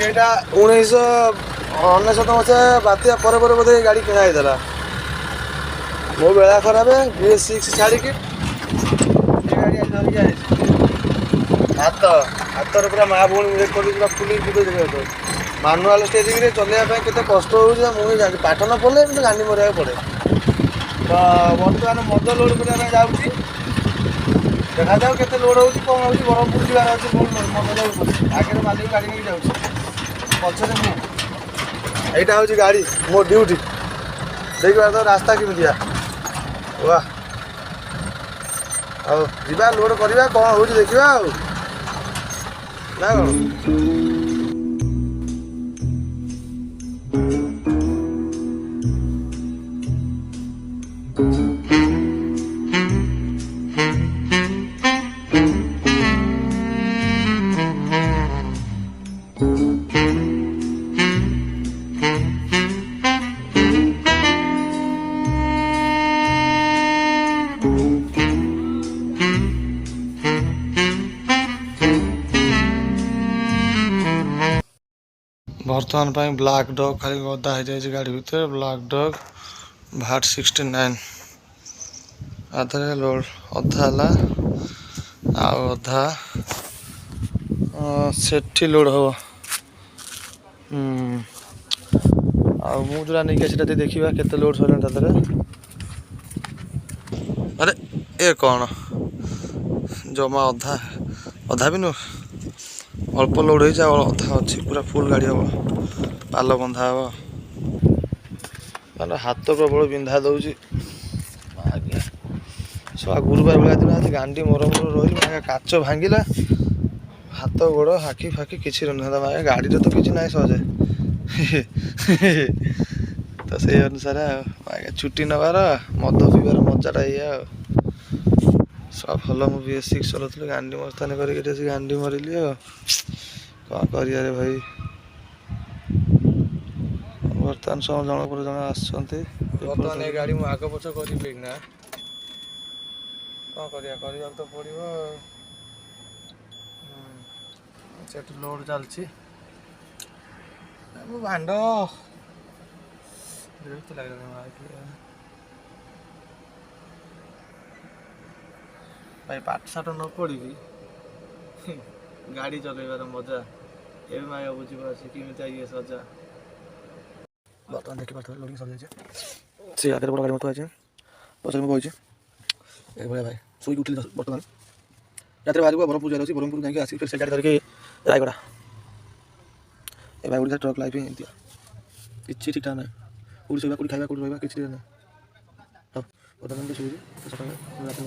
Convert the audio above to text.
ଏଇଟା 1999 ମସିହା ବାତ୍ୟା ପରେ ପରେ ବୋଧେ ଗାଡ଼ି କିଣା ହେଇଥିଲା। ମୋ ବେଳା ଖରାପ BS6 ଛାଡ଼ିକି ଏ ଗାଡ଼ି ଆଜି ଧରିକି ଆଇଛି। ହାତରେ ପୁରା ମା ଭଉଣୀ ବ୍ରେକ୍ କରି ପୁରା ଫୁଲିଂ ଦେଖିବାକୁ ମାନୁଆଲ ଷ୍ଟେରିଂରେ ଚଲେଇବା ପାଇଁ କେତେ କଷ୍ଟ ହେଉଛି ମୁଁ ହିଁ ଜାଣିଛି। ପାଠ ନ ପଡ଼ିଲେ କିନ୍ତୁ ଗାଣ୍ଡି ମରିବାକୁ ପଡ଼େ। ତ ବର୍ତ୍ତମାନ ମଦ ଲୋଡ଼ କରିବା ପାଇଁ ଯାଉଛି। ଦେଖାଯାଉ କେତେ ଲୋଡ଼ ହେଉଛି କ'ଣ ହେଉଛି। ବ୍ରହ୍ମପୁର ଯିବାର ଅଛି ମଦ ଲୋଡ଼ କରି ଆଗରେ ମାଲିକ ଗାଡ଼ି ନେଇକି ଯାଉଛି, ପଛରେ ମୁଁ। ଏଇଟା ହେଉଛି ଗାଡ଼ି ମୋ ଡ୍ୟୁଟି। ଦେଖିବା ତ ରାସ୍ତା କେମିତିଆ। ୱାହ, ଆଉ ଯିବା ଲୋଡ଼ କରିବା କ'ଣ ହେଉଛି ଦେଖିବା ଆଉ ନା କ'ଣ। ବର୍ତ୍ତମାନ ପାଇଁ ବ୍ଲାକ୍ ଡଗ୍ ଖାଲି ଗଦା ହେଇଯାଇଛି ଗାଡ଼ି ଭିତରେ। ବ୍ଲାକ୍ ଡଗ୍ ଭାଟ୍ 69 ଆଧାରେ ଲୋଡ଼ ଅଧା ହେଲା ଆଉ ଅଧା ସେଠି ଲୋଡ଼ ହବ। ଆଉ ମୁଁ ଯୋଉଟା ନେଇକି ଆସିଲା ଦେଖିବା କେତେ ଲୋଡ଼ ସରିଲାଣି ତା ଦେହରେ। ଆରେ ଏ କ'ଣ ଜମା ଅଧା ବି ନୁହଁ, ଅଳ୍ପ ଲୋଡ଼ ହେଇଛି ଆଉ ଅଧା ଅଛି। ପୁରା ଫୁଲ୍ ଗାଡ଼ି ହବ, ପାଲ ବନ୍ଧା ହବ। ମାନେ ହାତ ପ୍ରବଳ ବିନ୍ଧା ଦେଉଛି ଆଜ୍ଞା। ଗୁରୁବାର ଭଳିଆ ଦିନ ଆଜି ଗାଣ୍ଡି ମରମର ରହିଲି ଆଜ୍ଞା। କାଚ ଭାଙ୍ଗିଲା, ହାତ ଗୋଡ଼ ଆଖି ଫାଖି କିଛି ରହିନଥାନ୍ତା ଆଜ୍ଞା। ଗାଡ଼ିରେ ତ କିଛି ନାହିଁ ସହଜେ। ତ ସେଇ ଅନୁସାରେ ଆଉ ଆଜ୍ଞା ଛୁଟି ନେବାର ମଦ ପିଇବାର ମଜାଟା ଏଇଆ ଆଉ। ସବୁ ଭଲ ମୁଁ BS6 ଚଲାଉଥିଲି, ଗାଣ୍ଡି ମସ୍ତାନି କରିକି ଏଠି ଗାଣ୍ଡି ମରିଲି ଆଉ କ'ଣ କରିବାରେ ଭାଇ। ବର୍ତ୍ତମାନ ସବୁ ଜଣ ପରେ ଜଣେ ଆସୁଛନ୍ତି। ବର୍ତ୍ତମାନ ଏ ଗାଡ଼ି ମୁଁ ଆଗ ପଛ କରିବି ନା କ'ଣ କରିବାକୁ ତ ପଡ଼ିବ। ସେଠି ଲୋଡ଼ ଚାଲିଛି। ମୁଁ ଭାଣ୍ଡ ବିରକ୍ତ ଲାଗିଲାଣି ଭାଇ। ପାଠ ସାଠ ନ ପଢ଼ିକି ଗାଡ଼ି ଚଲେଇବାର ମଜା ଏବେ ମାୟା ବୁଝିବ ଆସି କେମିତି ଇଏ ସଜା। ବର୍ତ୍ତମାନ ଦେଖିପାରୁଥିବେ ଲୋଡ଼ିଂ ସରିଯାଇଛି। ସେ ଆଗରେ ବଡ଼ ଗାଡ଼ି ମତ ଅଛି, ପଛରେ ମୁଁ ବହିଛି ଏଇଭଳିଆ ଭାଇ। ଶୋଇକି ଉଠିଲି ବର୍ତ୍ତମାନ। ରାତିରେ ବାହାରିବ ବ୍ରହ୍ମପୁର ଯିବାର ଅଛି। ବ୍ରହ୍ମପୁର ଯାଇକି ଆସିକି ଫେର ସେ ଗାଡ଼ି ଧରିକି ରାୟଗଡ଼ା। ଏ ଭାଇ ଓଡ଼ିଶା ଟ୍ରକ୍ ଲାଇଫ୍ ଏମିତିଆ, କିଛି ଠିକ୍ ଠାକ୍ ନାହିଁ। କେଉଁଠି ଶୋଇବା, କେଉଁଠି ଖାଇବା, କେଉଁଠି ରହିବା କିଛି ଠିକ୍ ନାହିଁ। ହଉ ବର୍ତ୍ତମାନ ଶୋଇଛି ସକାଳେ ରାତିରେ